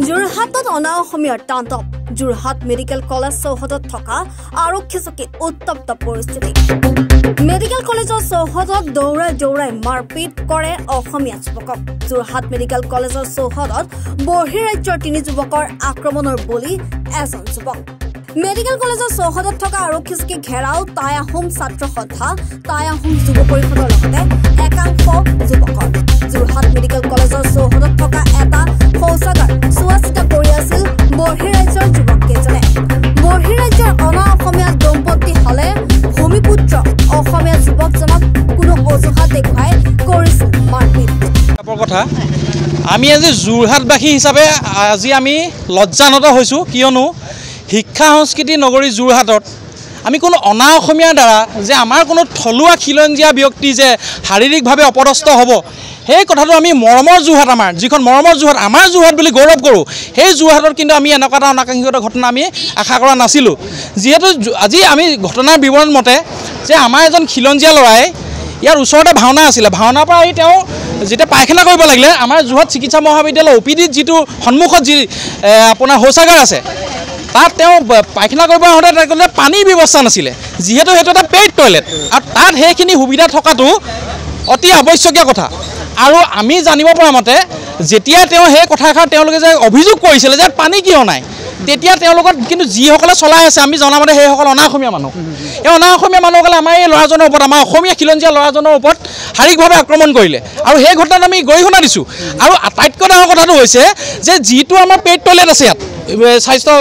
যোৰহাটত অনা অসমীয়াৰ তাণ্ডৱ যোৰহাট মেডিকেল কলেজ চৌহদত থকা আৰক্ষী চকীত উত্তপ্ত পৰিস্থিতি মেডিকেল কলেজৰ চৌহদত দৌৰাই মাৰপিট কৰে অসমীয়া যুৱকক যোৰহাট মেডিকেল কলেজৰ চৌহদত বহিৰাজ্যৰ 3 যুৱকৰ আক্ৰমণৰ বলি এজন যুৱক মেডিকেল কলেজৰ চৌহদত থকা আৰক্ষী চকী ঘেৰাও টাই আহোম ছাত্ৰ সন্থা টাই আহোম যুৱ পৰিষদৰ লগতে একাংশ যুৱকৰ যোৰহাট মেডিকেল কলেজৰ চৌহদত থকা এটা শৌচাগাৰ চোৱাচিতা কৰি আছিল বহিৰাজ্যৰ যুৱককেইজনে বহিৰাজ্যৰ অনা অসমীয়া দম্পতি হলে ভূমিপুত্ৰ অসমীয়া যুৱকজনক কোনো অজুহাত দেখুৱাই কৰিছিল মাৰপিট কথা আমি আজি যোৰহাটবাসী হিচাপে আজি আমি লজ্জানত হৈছোঁ কিয়নো শিক্ষা সংস্কৃতি নগৰী যোৰহাটত আমি কোনো অনা অসমীয়াৰ দ্বাৰা যে আমাৰ কোনো থলুৱা খিলঞ্জীয়া ব্যক্তি যে শাৰীৰিকভাৱে অপদস্থ হ'ব সেই কথাটো আমি মৰমৰ যোৰহাট আমাৰ যিখন মৰমৰ যোৰহাট আমাৰ যোৰহাট বুলি গৌৰৱ কৰোঁ সেই যোৰহাটত কিন্তু আমি এনেকুৱা এটা অনাকাংক্ষিত ঘটনা আমি আশা কৰা নাছিলোঁ যিহেতু আজি আমি ঘটনাৰ বিৱৰণ মতে যে আমাৰ এজন খিলঞ্জীয়া ল'ৰাই ইয়াৰ ওচৰতে ভাওনা আছিলে ভাওনাৰ পৰা আহি তেওঁ যেতিয়া পায়খানা কৰিব লাগিলে আমাৰ যোৰহাট চিকিৎসা মহাবিদ্যালয় অপিডিত যিটো সন্মুখত যি আপোনাৰ শৌচাগাৰ আছে তাত তেওঁ পায়খানা কৰিব আহোঁতে ক'লে পানীৰ ব্যৱস্থা নাছিলে যিহেতু সেইটো এটা পেইড টয়লেট আৰু তাত সেইখিনি সুবিধা থকাটো অতি আৱশ্যকীয় কথা আৰু আমি জানিব পৰা মতে যেতিয়া তেওঁ সেই কথাষাৰ তেওঁলোকে যে অভিযোগ কৰিছিলে যে পানী কিয় নাই তেতিয়া তেওঁলোকৰ কিন্তু যিসকলে চলাই আছে আমি জনামতে সেইসকল অনা অসমীয়া মানুহ এই অনা অসমীয়া মানুহসকলে আমাৰ এই ল'ৰাজনৰ ওপৰত আমাৰ অসমীয়া খিলঞ্জীয়া ল'ৰাজনৰ ওপৰত শাৰীৰিকভাৱে আক্ৰমণ কৰিলে আৰু সেই ঘটনাত আমি গৰিহণা দিছোঁ আৰু আটাইতকৈ ডাঙৰ কথাটো হৈছে যে যিটো আমাৰ পেইড টয়লেট আছে ইয়াত স্বাস্থ্য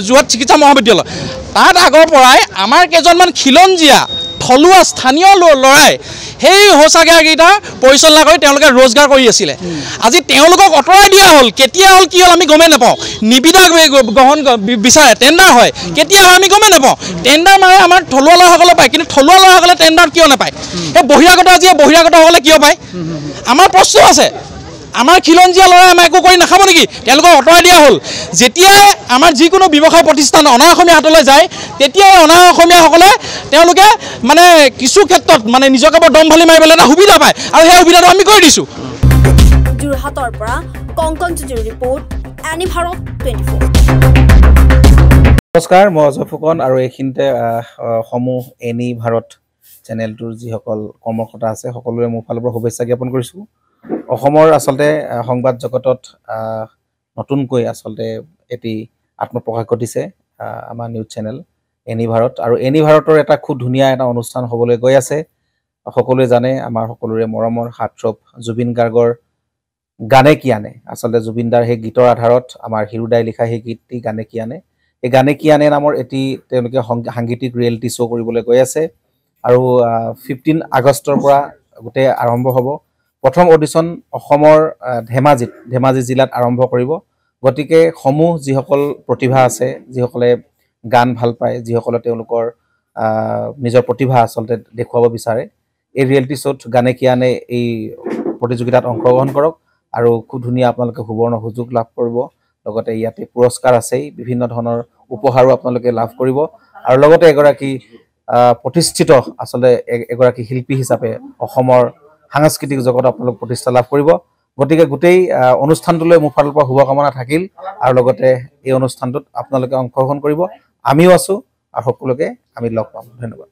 যোৰহাট চিকিৎসা মহাবিদ্যালয় তাত আগৰ পৰাই আমাৰ কেইজনমান খিলঞ্জীয়া থলুৱা স্থানীয় ল'ৰাই সেই শৌচাগাৰকেইটা পৰিচালনা কৰি তেওঁলোকে ৰোজগাৰ কৰি আছিলে আজি তেওঁলোকক আঁতৰাই দিয়া হ'ল কেতিয়া হ'ল কি হ'ল আমি গমেই নাপাওঁ নিবিদা গ্ৰহণ বিচাৰে টেণ্ডাৰ হয় কেতিয়া হয় আমি গমেই নাপাওঁ টেণ্ডাৰ মানে আমাৰ থলুৱা ল'ৰাসকলে পায় কিন্তু থলুৱা ল'ৰাসকলে টেণ্ডাৰ কিয় নাপায় সেই বহিৰাগত আজি বহিৰাগতসকলে কিয় পায় আমাৰ প্ৰশ্ন আছে আমাৰ খিলঞ্জীয়া ল'ৰাই আমাৰ একো কৰি নাখাব নেকি তেওঁলোকক আঁতৰাই দিয়া হ'ল যেতিয়াই আমাৰ যিকোনো ব্যৱসায় প্ৰতিষ্ঠান অনা অসমীয়া হাতলৈ যায় তেতিয়াই অনা অসমীয়াসকলে তেওঁলোকে মানে কিছু ক্ষেত্ৰত মানে নিজকে বৰ দমভালি মাৰিবলৈ এটা সুবিধা পায় আৰু সেই সুবিধাটো আমি কৰি দিছোঁ যোৰহাটৰ পৰা কংকন জ্যোতিৰ ৰিপৰ্ট এনি ভাৰত 24 নমস্কাৰ মই অজয় ফুকন আৰু এইখিনিতে সমূহ এনি ভাৰত চেনেলটোৰ যিসকল কৰ্মকৰ্তা আছে সকলোৰে মোৰ ফালৰ পৰা শুভেচ্ছা জ্ঞাপন কৰিছোঁ অসমৰ আচলতে সংবাদ জগতত নতুনকৈ আচলতে এটি আত্মপ্ৰকাশ ঘটিছে আমাৰ নিউজ চেনেল এনি ভাৰত আৰু এনি ভাৰতৰ এটা খুব ধুনীয়া এটা অনুষ্ঠান হ'বলৈ গৈ আছে সকলোৱে জানে আমাৰ সকলোৰে মৰমৰ হাৰ্টথ্ৰব জুবিন গাৰ্গৰ গানে কি আনে আচলতে জুবিনদাৰ সেই গীতৰ আধাৰত আমাৰ হিৰুদাই লিখা সেই গীতটি গানে কি আনে এই গানে কি আনে নামৰ এটি তেওঁলোকে সাংগীতিক ৰিয়েলিটি শ্ব' কৰিবলৈ গৈ আছে আৰু 15 আগষ্টৰ পৰা গোটেই আৰম্ভ হ'ব প্ৰথম অডিশ্যন অসমৰ ধেমাজি জিলাত আৰম্ভ কৰিব গতিকে সমূহ যিসকল প্ৰতিভা আছে যিসকলে গান ভাল পায় যিসকলে তেওঁলোকৰ নিজৰ প্ৰতিভা আচলতে দেখুৱাব বিচাৰে এই ৰিয়েলিটি শ্ব'ত গানে কি আনে এই প্ৰতিযোগিতাত অংশগ্ৰহণ কৰক আৰু খুব ধুনীয়া আপোনালোকে সুবৰ্ণ সুযোগ লাভ কৰিব লগতে ইয়াতে পুৰস্কাৰ আছেই বিভিন্ন ধৰণৰ উপহাৰো আপোনালোকে লাভ কৰিব আৰু লগতে এগৰাকী প্ৰতিষ্ঠিত আচলতে এগৰাকী শিল্পী হিচাপে অসমৰ সাংস্কৃতিক জগত আপোনালোক প্ৰতিষ্ঠা লাভ কৰিব গতিকে গোটেই অনুষ্ঠানটোলৈ মোৰ ফালৰ পৰা শুভকামনা থাকিল আৰু লগতে এই অনুষ্ঠানটোত আপোনালোকে অংশগ্ৰহণ কৰিব আমিও আছোঁ আৰু সকলোকে আমি লগ পাম ধন্যবাদ